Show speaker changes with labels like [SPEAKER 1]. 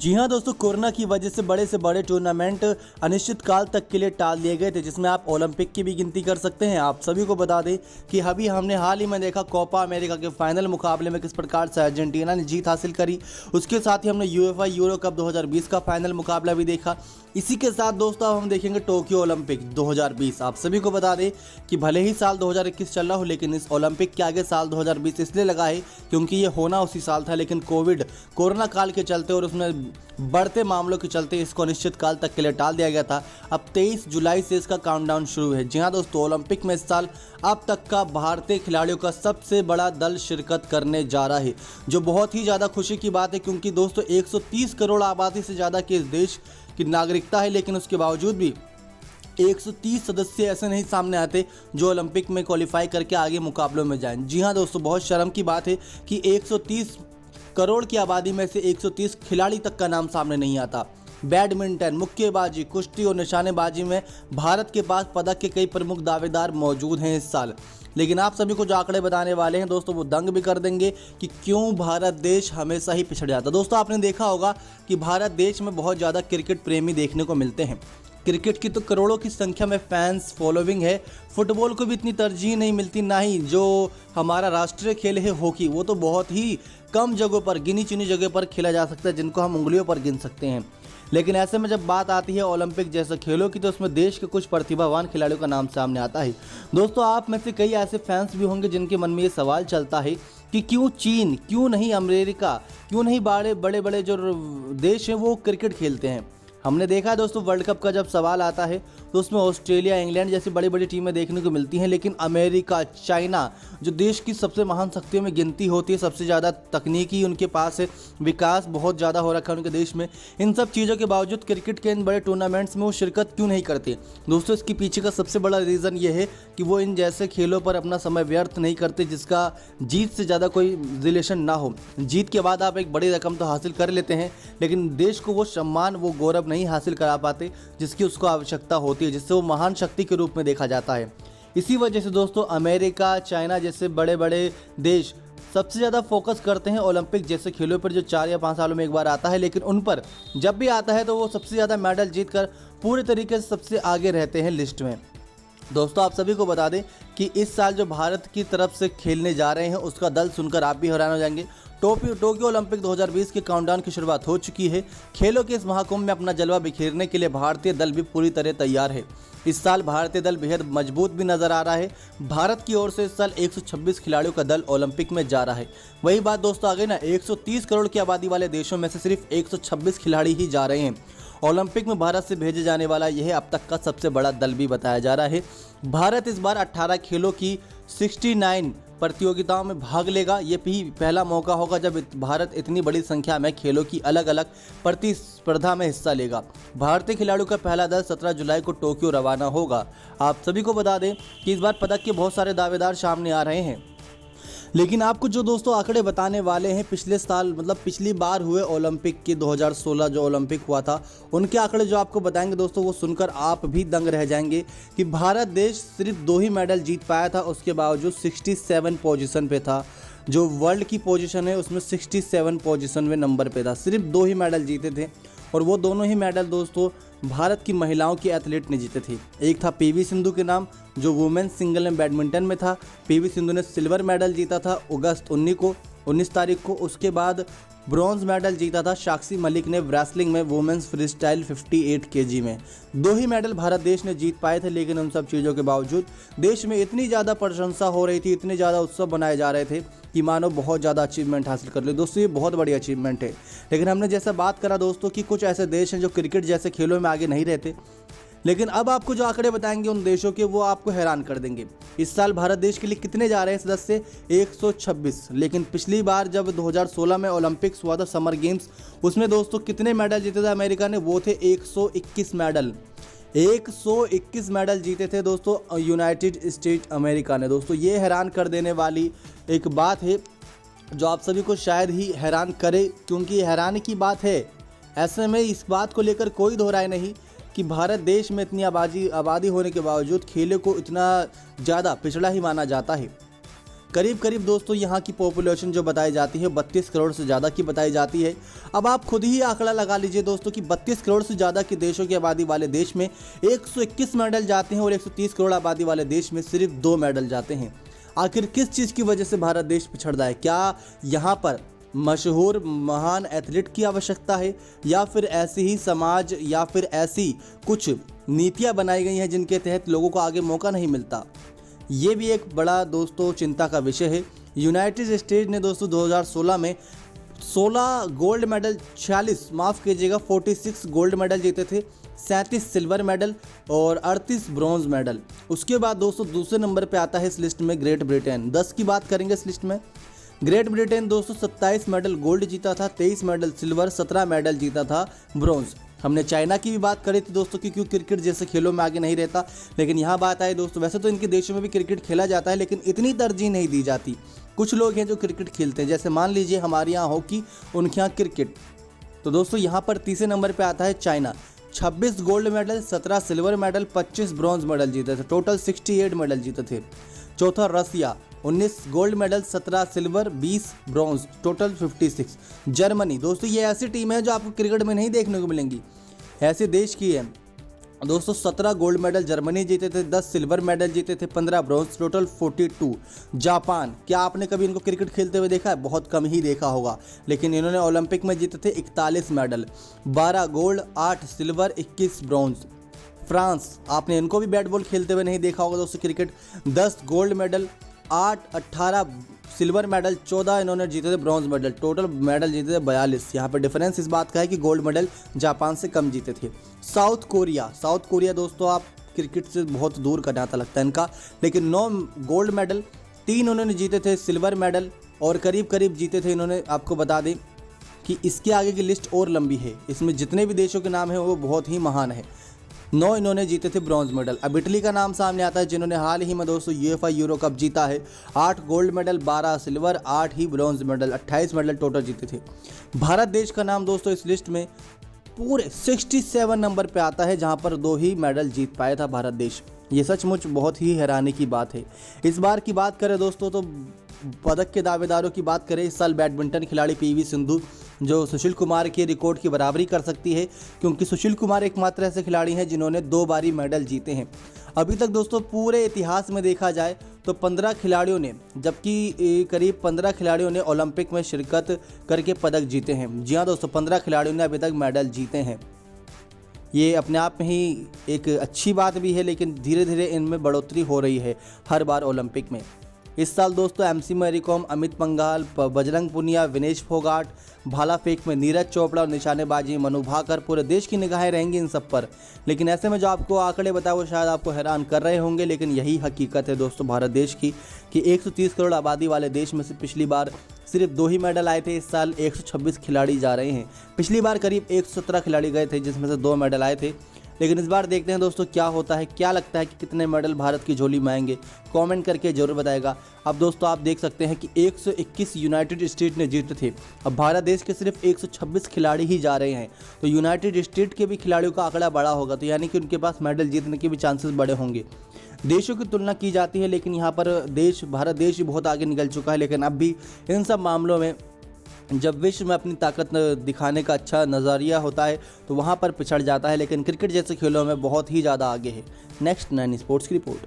[SPEAKER 1] जी हाँ दोस्तों, कोरोना की वजह से बड़े टूर्नामेंट अनिश्चित काल तक के लिए टाल दिए गए थे, जिसमें आप ओलंपिक की भी गिनती कर सकते हैं। आप सभी को बता दें कि अभी हमने हाल ही में देखा कोपा अमेरिका के फाइनल मुकाबले में किस प्रकार से अर्जेंटीना ने जीत हासिल करी। उसके साथ ही हमने यूएफए यूरो कप 2020 का फाइनल मुकाबला भी देखा। इसी के साथ दोस्तों अब हम देखेंगे टोक्यो ओलंपिक 2020। आप सभी को बता दें कि भले ही साल 2021 चल रहा हो, लेकिन इस ओलंपिक के आगे साल 2020 इसलिए लगा है क्योंकि ये होना उसी साल था, लेकिन कोरोना काल के चलते और उसमें बढ़ते मामलों के चलते इसको अनिश्चित काल तक के लिए टाल दिया गया था। अब 23 जुलाई से इसका काउंटडाउन शुरू है। जी हाँ दोस्तों, ओलंपिक में इस साल अब तक का भारतीय खिलाड़ियों का सबसे बड़ा दल शिरकत करने जा रहा है, जो बहुत ही ज़्यादा खुशी की बात है, क्योंकि दोस्तों 130 करोड़ आबादी से ज़्यादा की इस देश की नागरिकता है, लेकिन उसके बावजूद भी 130 सदस्य ऐसे नहीं सामने आते जो ओलंपिक में क्वालिफाई करके आगे मुकाबलों में जाएं। जी हाँ दोस्तों, बहुत शर्म की बात है कि 130 करोड़ की आबादी में से 130 खिलाड़ी तक का नाम सामने नहीं आता। बैडमिंटन, मुक्केबाजी, कुश्ती और निशानेबाजी में भारत के पास पदक के कई प्रमुख दावेदार मौजूद हैं इस साल, लेकिन आप सभी को जो आंकड़े बताने वाले हैं दोस्तों वो दंग भी कर देंगे कि क्यों भारत देश हमेशा ही पिछड़ जाता। दोस्तों आपने देखा होगा कि भारत देश में बहुत ज़्यादा क्रिकेट प्रेमी देखने को मिलते हैं। क्रिकेट की तो करोड़ों की संख्या में फैंस फॉलोइंग है। फुटबॉल को भी इतनी तरजीह नहीं मिलती, ना ही जो हमारा राष्ट्रीय खेल है हॉकी, वो तो बहुत ही कम जगहों पर, गिनी चुनी जगह पर खेला जा सकता है, जिनको हम उंगलियों पर गिन सकते हैं। लेकिन ऐसे में जब बात आती है ओलंपिक जैसे खेलों की, तो उसमें देश के कुछ प्रतिभावान खिलाड़ियों का नाम सामने आता है। दोस्तों आप में से कई ऐसे फैंस भी होंगे जिनके मन में ये सवाल चलता है कि क्यों चीन, क्यों नहीं अमेरिका, क्यों नहीं बड़े बड़े जो देश हैं वो क्रिकेट खेलते हैं। हमने देखा है दोस्तों, वर्ल्ड कप का जब सवाल आता है तो उसमें ऑस्ट्रेलिया, इंग्लैंड जैसी बड़ी बड़ी टीमें देखने को मिलती हैं, लेकिन अमेरिका, चाइना जो देश की सबसे महान शक्तियों में गिनती होती है, सबसे ज़्यादा तकनीकी उनके पास है, विकास बहुत ज़्यादा हो रखा है उनके देश में, इन सब चीज़ों के बावजूद क्रिकेट के इन बड़े टूर्नामेंट्स में वो शिरकत क्यों नहीं करते। दोस्तों इसके पीछे का सबसे बड़ा रीज़न ये है कि वो इन जैसे खेलों पर अपना समय व्यर्थ नहीं करते जिसका जीत से ज़्यादा कोई रिलेशन ना हो। जीत के बाद आप एक बड़ी रकम तो हासिल कर लेते हैं, लेकिन देश को वो सम्मान, वो गौरव नहीं हासिल करा पाते जिसकी उसको आवश्यकता होती है, जिससे वो महान शक्ति के रूप में देखा जाता है। इसी वजह से दोस्तों अमेरिका, चाइना जैसे बड़े बड़े देश सबसे ज़्यादा फोकस करते हैं ओलंपिक जैसे खेलों पर, जो 4 या 5 सालों में एक बार आता है, लेकिन उन पर जब भी आता है तो वो सबसे ज़्यादा मेडल जीतकर पूरे तरीके से सबसे आगे रहते हैं लिस्ट में। दोस्तों आप सभी को बता दें कि इस साल जो भारत की तरफ से खेलने जा रहे हैं उसका दल सुनकर आप भी हैरान हो जाएंगे। टोक्यो ओलंपिक 2020 के काउंटडाउन की शुरुआत हो चुकी है। खेलों के इस महाकुंभ में अपना जलवा बिखेरने के लिए भारतीय दल भी पूरी तरह तैयार है। इस साल भारतीय दल बेहद मजबूत भी नजर आ रहा है। भारत की ओर से इस साल 126 खिलाड़ियों का दल ओलंपिक में जा रहा है। वही बात दोस्तों आ गई ना, 130 करोड़ की आबादी वाले देशों में से सिर्फ 126 खिलाड़ी ही जा रहे हैं। ओलंपिक में भारत से भेजे जाने वाला यह अब तक का सबसे बड़ा दल भी बताया जा रहा है। भारत इस बार 18 खेलों की 69 प्रतियोगिताओं में भाग लेगा। ये भी पहला मौका होगा जब भारत इतनी बड़ी संख्या में खेलों की अलग अलग प्रतिस्पर्धा में हिस्सा लेगा। भारतीय खिलाड़ियों का पहला दल 17 जुलाई को टोक्यो रवाना होगा। आप सभी को बता दें कि इस बार पदक के बहुत सारे दावेदार सामने आ रहे हैं, लेकिन आपको जो दोस्तों आंकड़े बताने वाले हैं पिछले साल, मतलब पिछली बार हुए ओलंपिक के 2016 जो ओलंपिक हुआ था, उनके आंकड़े जो आपको बताएंगे दोस्तों वो सुनकर आप भी दंग रह जाएंगे कि भारत देश सिर्फ 2 ही मेडल जीत पाया था, उसके बावजूद 67 पोजीशन पे था। जो वर्ल्ड की पोजीशन है उसमें 67 पोजीशन में नंबर पे था, सिर्फ 2 ही मेडल जीते थे, और वो दोनों ही मेडल दोस्तों भारत की महिलाओं की एथलीट ने जीते थे। एक था पीवी सिंधु के नाम, जो वुमेन्स सिंगल में बैडमिंटन में था। पीवी सिंधु ने सिल्वर मेडल जीता था अगस्त 19 तारीख को। उसके बाद ब्रॉन्ज मेडल जीता था साक्षी मलिक ने रेसलिंग में वुमेन्स फ्रीस्टाइल 58 केजी में। 2 ही मेडल भारत देश ने जीत पाए थे, लेकिन उन सब चीज़ों के बावजूद देश में इतनी ज़्यादा प्रशंसा हो रही थी, इतने ज़्यादा उत्सव बनाए जा रहे थे कि मानो बहुत ज़्यादा अचीवमेंट हासिल कर ले। दोस्तों ये बहुत बड़ी अचीवमेंट है, लेकिन हमने जैसा बात करा दोस्तों कि कुछ ऐसे देश हैं जो क्रिकेट जैसे खेलों में आगे नहीं रहते, लेकिन अब आपको जो आंकड़े बताएंगे उन देशों के, वो आपको हैरान कर देंगे। इस साल भारत देश के लिए कितने जा रहे हैं सदस्य? 126। लेकिन पिछली बार जब 2016 में ओलंपिक्स हुआ था, समर गेम्स, उसमें दोस्तों कितने मेडल जीते थे अमेरिका ने? वो थे 121 मेडल। 121 मेडल जीते थे दोस्तों यूनाइटेड स्टेट अमेरिका ने। दोस्तों ये हैरान कर देने वाली एक बात है जो आप सभी को शायद ही हैरान करे, क्योंकि हैरानी की बात है। ऐसे में इस बात को लेकर कोई दोहराए नहीं कि भारत देश में इतनी आबादी होने के बावजूद खेलों को इतना ज़्यादा पिछड़ा ही माना जाता है। करीब करीब दोस्तों यहाँ की पॉपुलेशन जो बताई जाती है 32 करोड़ से ज़्यादा की बताई जाती है। अब आप खुद ही आंकड़ा लगा लीजिए दोस्तों कि 32 करोड़ से ज़्यादा के देशों की आबादी वाले देश में 121 मेडल जाते हैं और 130 करोड़ आबादी वाले देश में सिर्फ 2 मेडल जाते हैं। आखिर किस चीज़ की वजह से भारत देश पिछड़ रहा है? क्या यहाँ पर मशहूर महान एथलीट की आवश्यकता है, या फिर ऐसी ही समाज या फिर ऐसी कुछ नीतियाँ बनाई गई हैं जिनके तहत लोगों को आगे मौका नहीं मिलता? ये भी एक बड़ा दोस्तों चिंता का विषय है। यूनाइटेड स्टेट्स ने दोस्तों 2016 में 16 गोल्ड मेडल 46 गोल्ड मेडल जीते थे, 37 सिल्वर मेडल और 38 ब्रॉन्ज मेडल। उसके बाद दोस्तों दूसरे नंबर पे आता है इस लिस्ट में ग्रेट ब्रिटेन। 10 की बात करेंगे इस लिस्ट में। ग्रेट ब्रिटेन दोस्तों 27 मेडल गोल्ड जीता था, 23 मेडल सिल्वर, 17 मेडल जीता था ब्रॉन्ज। हमने चाइना की भी बात करी थी दोस्तों कि क्यों क्रिकेट जैसे खेलों में आगे नहीं रहता, लेकिन यहाँ बात आई दोस्तों, वैसे तो इनके देशों में भी क्रिकेट खेला जाता है लेकिन इतनी तरजीह नहीं दी जाती। कुछ लोग हैं जो क्रिकेट खेलते हैं, जैसे मान लीजिए हमारे यहाँ हॉकी, उनके यहाँ क्रिकेट। तो दोस्तों यहाँ पर तीसरे नंबर पर आता है China. 26 gold medal, 17 silver medal, 25 bronze medal जीते थे, टोटल 68 मेडल जीते थे। चौथा रसिया, 19 gold medal, 17 silver, 20 bronze, total 56। Germany दोस्तों ये ऐसी टीम है जो आपको क्रिकेट में नहीं देखने को मिलेंगी, ऐसे देश की है दोस्तों। 17 गोल्ड मेडल जर्मनी जीते थे, 10 सिल्वर मेडल जीते थे, 15 ब्रॉन्ज, टोटल 42। जापान, क्या आपने कभी इनको क्रिकेट खेलते हुए देखा है? बहुत कम ही देखा होगा, लेकिन इन्होंने ओलंपिक में जीते थे 41 medal, 12 gold, 8 silver, 21 bronze. France, आपने इनको भी बैट बॉल खेलते हुए नहीं देखा होगा दोस्तों cricket. 10 gold medal, 18 silver medal, 14 इन्होंने जीते थे ब्रॉन्ज मेडल, टोटल मेडल जीते थे 42। यहाँ पर डिफरेंस इस बात का है कि गोल्ड मेडल जापान से कम जीते थे। साउथ कोरिया दोस्तों आप क्रिकेट से बहुत दूर का नाता लगता है इनका, लेकिन 9 गोल्ड मेडल, 3 उन्होंने जीते थे सिल्वर मेडल और करीब करीब जीते थे इन्होंने, आपको बता दें कि इसके आगे की लिस्ट और लंबी है, इसमें जितने भी देशों के नाम हैं वो बहुत ही महान है। 9 इन्होंने जीते थे ब्रॉन्ज मेडल। अब इटली का नाम सामने आता है जिन्होंने हाल ही में दोस्तों यूएफए यूरो कप जीता है। 8 गोल्ड मेडल, 12 सिल्वर, 8 ही ब्रॉन्ज मेडल, 28 मेडल टोटल जीते थे। भारत देश का नाम दोस्तों इस लिस्ट में पूरे 67 नंबर पे आता है, जहां पर 2 ही मेडल जीत पाया था भारत देश। ये सचमुच बहुत ही हैरानी की बात है। इस बार की बात करें दोस्तों तो पदक के दावेदारों की बात करें, इस साल बैडमिंटन खिलाड़ी पीवी सिंधु जो सुशील कुमार के रिकॉर्ड की बराबरी कर सकती है, क्योंकि सुशील कुमार एकमात्र ऐसे खिलाड़ी हैं जिन्होंने 2 बारी मेडल जीते हैं। अभी तक दोस्तों पूरे इतिहास में देखा जाए तो 15 खिलाड़ियों ने, जबकि करीब 15 खिलाड़ियों ने ओलंपिक में शिरकत करके पदक जीते हैं। जी हाँ दोस्तों, 15 खिलाड़ियों ने अभी तक मेडल जीते हैं। ये अपने आप में ही एक अच्छी बात भी है, लेकिन धीरे धीरे इनमें बढ़ोतरी हो रही है हर बार ओलंपिक में। इस साल दोस्तों एमसी मैरी कॉम, अमित पंघाल, बजरंग पुनिया, विनेश फोगाट, भाला फेंक में नीरज चोपड़ा और निशानेबाजी मनु भाकर, पूरे देश की निगाहें रहेंगी इन सब पर। लेकिन ऐसे में जो आपको आंकड़े बताए वो शायद आपको हैरान कर रहे होंगे, लेकिन यही हकीकत है दोस्तों भारत देश की कि 130 करोड़ आबादी वाले देश में से पिछली बार सिर्फ 2 ही मेडल आए थे। इस साल 126 खिलाड़ी जा रहे हैं। पिछली बार करीब 117 खिलाड़ी गए थे जिसमें से 2 मेडल आए थे। लेकिन इस बार देखते हैं दोस्तों क्या होता है, क्या लगता है कि कितने मेडल भारत की झोली में आएंगे, कमेंट करके जरूर बताएगा। अब दोस्तों आप देख सकते हैं कि 121 यूनाइटेड स्टेट ने जीते थे, अब भारत देश के सिर्फ 126 खिलाड़ी ही जा रहे हैं। तो यूनाइटेड स्टेट के भी खिलाड़ियों का आंकड़ा बड़ा होगा, तो यानी कि उनके पास मेडल जीतने के भी चांसेस बड़े होंगे। देशों की तुलना की जाती है, लेकिन यहाँ पर भारत देश भी बहुत आगे निकल चुका है। लेकिन अब भी इन सब मामलों में जब विश्व में अपनी ताकत दिखाने का अच्छा नज़रिया होता है तो वहाँ पर पिछड़ जाता है, लेकिन क्रिकेट जैसे खेलों में बहुत ही ज़्यादा आगे है। नेक्स्ट 9 स्पोर्ट्स की रिपोर्ट।